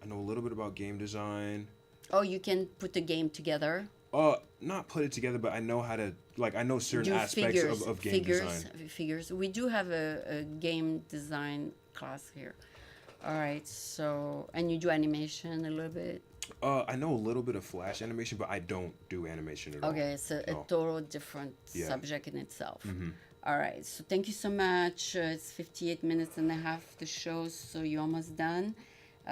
I know a little bit about game design. Oh, you can put the game together. Not put it together, but I know how to I know certain Do aspects of game design. Figures. We do have a game design class here. All right. So, and you do animation a little bit. I know a little bit of Flash animation, but I don't do animation at all. Okay, it's a total different Yeah. subject in itself. All right, so thank you so much. It's 58 minutes and a half the show, so you're almost done.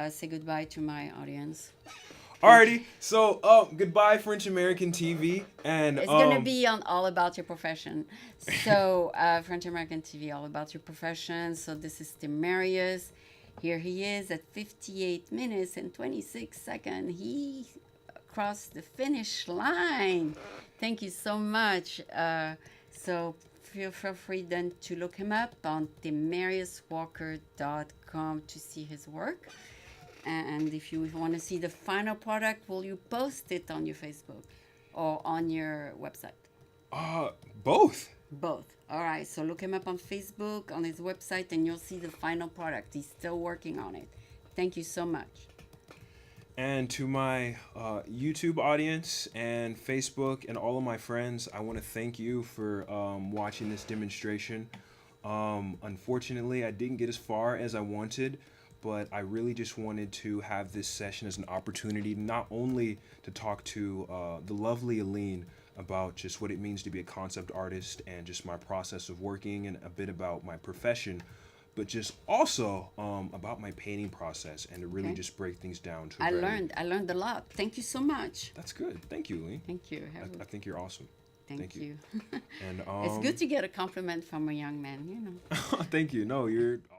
Say goodbye to my audience. Alrighty, so goodbye French American TV, and It's gonna be on All About Your Profession. So French American TV, All About Your Profession. So this is Temarius. Here he is at 58 minutes and 26 seconds. He crossed the finish line. Thank you so much. So feel free then to look him up on temaruswalker.com to see his work. And if you want to see the final product, will you post it on your Facebook or on your website? Both. Both. All right. So look him up on Facebook, on his website, and you'll see the final product. He's still working on it. Thank you so much. And to my YouTube audience and Facebook and all of my friends, I want to thank you for watching this demonstration. Unfortunately, I didn't get as far as I wanted, but I really just wanted to have this session as an opportunity not only to talk to the lovely Aline about just what it means to be a concept artist and just my process of working and a bit about my profession, but just also about my painting process and to really just break things down. To I learned a lot. Thank you so much. That's good. Thank you, Aline. Thank you. I think you're awesome. Thank you. And It's good to get a compliment from a young man, you know. Thank you. No, you're